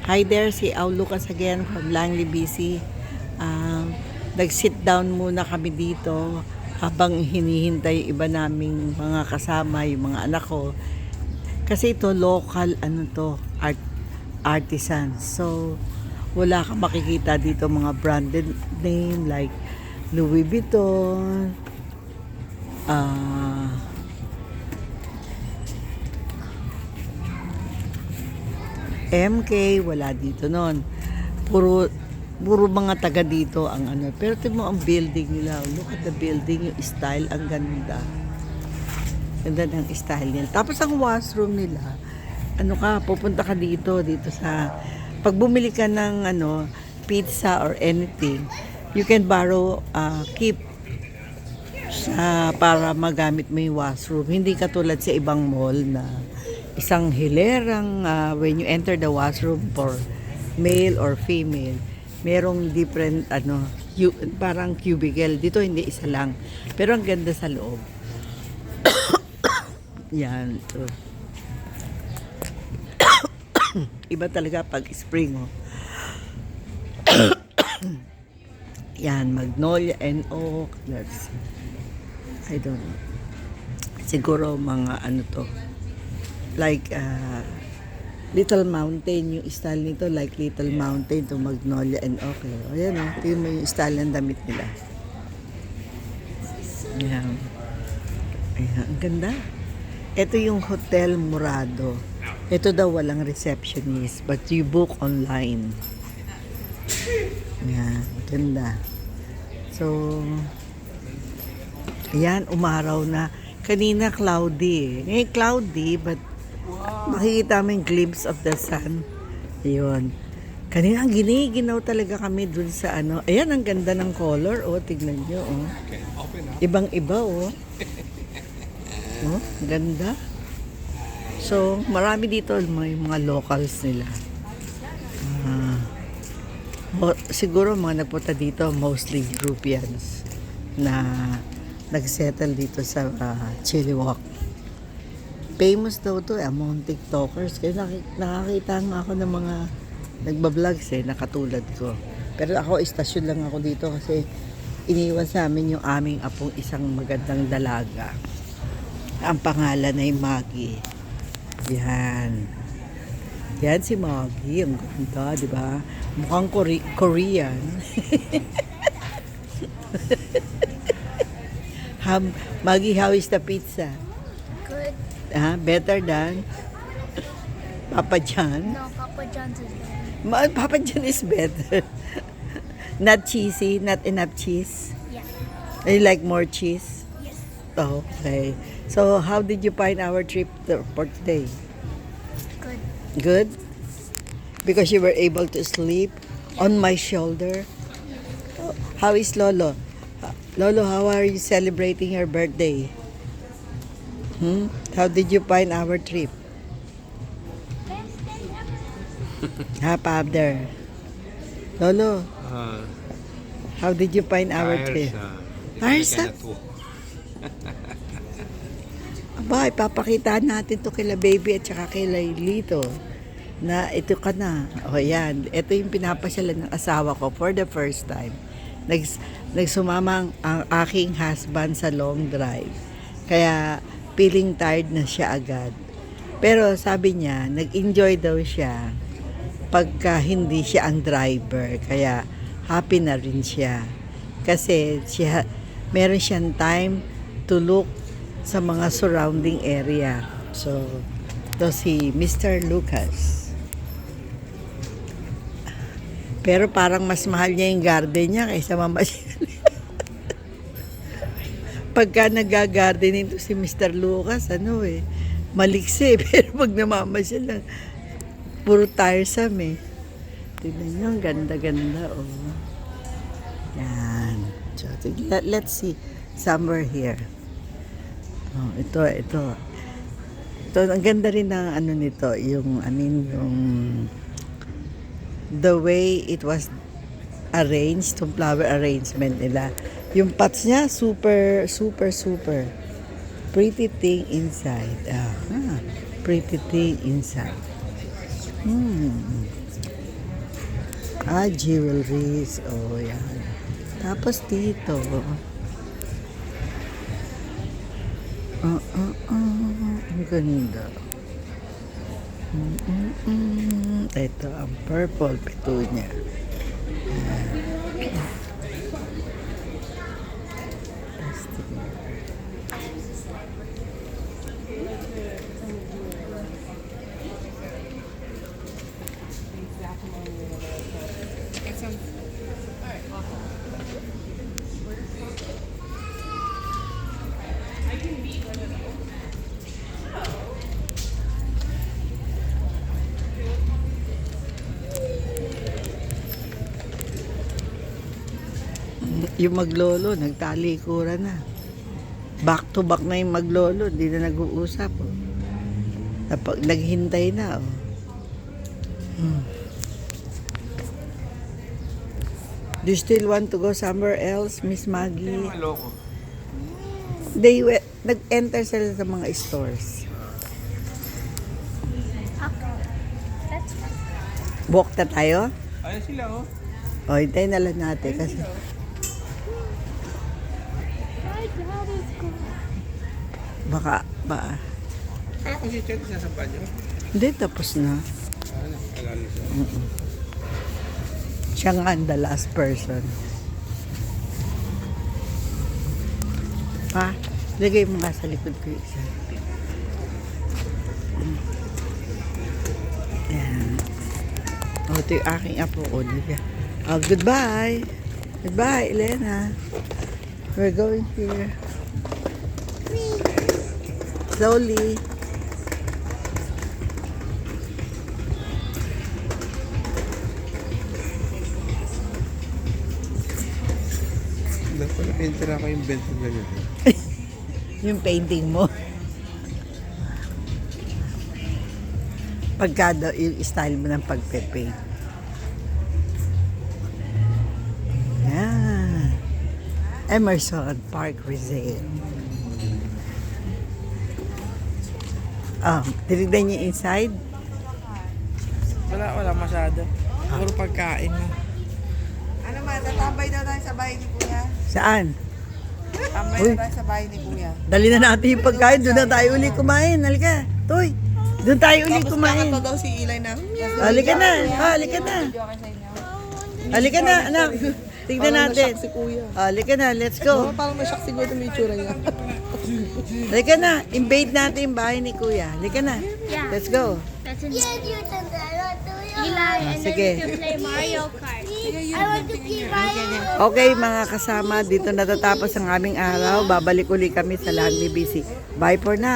Hi there, si Au Lucas again from Langley, BC. Nag-sit down muna kami dito habang hinihintay iba naming mga kasama, yung mga anak ko. Kasi ito local artisan. So wala kang makikita dito mga branded name like Louis Vuitton, MK, wala dito nun. Puro, puro mga taga dito ang ano. Pero tingnan mo ang building nila. Look at the building, yung style, ang ganda. Ganda ng style nila. Tapos ang washroom nila, pupunta ka dito sa, pag bumili ka ng pizza or anything, you can borrow, keep para magamit mo yung washroom. Hindi katulad sa ibang mall na isang hilerang when you enter the washroom for male or female, merong different parang cubicle. Dito hindi isa lang. Pero ang ganda sa loob. Yan. So. Iba talaga pag spring. Oh. Yan, Magnolia and Oak. That's, I don't know. Siguro mga to. Like Little Mountain, yung style nito like Little Mountain to Magnolia and Oak. Ayan o, ito yung style ng damit nila. Ayan. Ayan, ang ganda. Ito yung Hotel Murado. Ito daw walang receptionist but you book online. Ayan, ganda. So, ayan, umaraw na. Kanina cloudy. Ngayon cloudy but makikita mo yung glimpse of the sun. Ayun. Kanina giniginaw talaga kami dun sa Ayan, ang ganda ng color. Oh, tignan nyo. Oh. Ibang-iba, oh. Oh, ganda. So, marami dito may mga locals nila. Siguro mga nagpunta dito, mostly Europeans na nagsettle dito sa Chilliwack. Famous daw to among TikTokers. Kaya nakakita nga ako ng mga nagba-vlogs nakatulad ko. Pero ako, istasyon lang ako dito kasi iniwan sa amin yung aming apong isang magandang dalaga. Ang pangalan ay Maggie. Yan. Yan si Maggie. Ang ganda, di ba? Mukhang Korean. Maggie, how is the pizza? Good. Better than Papa John? No, Papa John's is better. Papa John is better. Not cheesy, not enough cheese. Yeah. You like more cheese? Yes. Oh, okay. So, how did you find our trip for today? Good. Good? Because you were able to sleep on my shoulder? Oh, how is Lolo? Lolo, how are you celebrating your birthday? How did you find our trip? Best day ever. Abder. Lolo, how did you find our trip? Arsa? Aba, ipapakita natin to kila baby at saka kila Lito na ito ka na. O yan, ito yung pinapasyalan ng asawa ko for the first time. Nagsumama ang aking husband sa long drive. Kaya feeling tired na siya agad. Pero sabi niya, nag-enjoy daw siya pagka hindi siya ang driver. Kaya happy na rin siya. Kasi meron siyang time to look sa mga surrounding area. So, ito si Mr. Lucas. Pero parang mas mahal niya yung garden niya kaysa mamasyal. Pagka nag-gardening to si Mr. Lucas, maliksi. Pero pag namamasyal lang, puro tiresome Tignan niyo, ang ganda-ganda, oh. Yan. So, let's see. Somewhere here. Oh, ito. Ito, ang ganda rin ng nito, yung the way it was arranged, yung flower arrangement nila. Yung pots niya, super pretty thing inside. Pretty thing inside. Jewelries. Oh, yan. Tapos dito. Ang ganda. Ito, ang purple petunia. Yung maglolo, nagtalikuran na. Back to back na yung maglolo, hindi na nag-uusap. Oh. Naghintay na. Oh. Do you still want to go somewhere else, Miss Maggie? Nag-enter sila sa mga stores. Okay. Let's go. Walk na tayo? Ayun sila, oh. O, hintayin na lang natin kasi My dad is good. baka, Kung si Chet, sasampan niyo. hindi, tapos na. Ano, alala siya. Siya nga ang the last person. Pa, lagay mo nga sa likod ko yung isa. Yan. O, ito yung aking apo ko. Oh, goodbye. Goodbye, Elena. We're going here. Slowly. Dapat na-enter ako yung belt na ganyan. Yung painting mo. Pagka yung style mo ng pagpe-paint. Yan. Emerson Park Resort. Tinignan niyo inside? Wala masyado. Puro pagkain na. Ano man, tatambay daw tayo sa bahay ni Kuya. Saan? Tambay Uy. daw tayo sa bahay ni Kuya. Dali na natin yung pagkain. Doon na tayo uli kumain. Halika. Toy. Doon tayo uli kumain. Tapos daw si Eli na. Halika na. Halika na. Halika na, anak. Tignan natin. Si Kuya. Halika na. Let's go. Parang may shock siguro yung itsura niya. Halika na. Invade natin yung bahay ni Kuya. Halika na. Yeah. Let's go. That's in Eli, and sige. then you can play Mario Kart. I want to play Mario. Okay mga kasama, dito natatapos ang aming araw. Babalik uli kami sa Landly BC. Bye for now.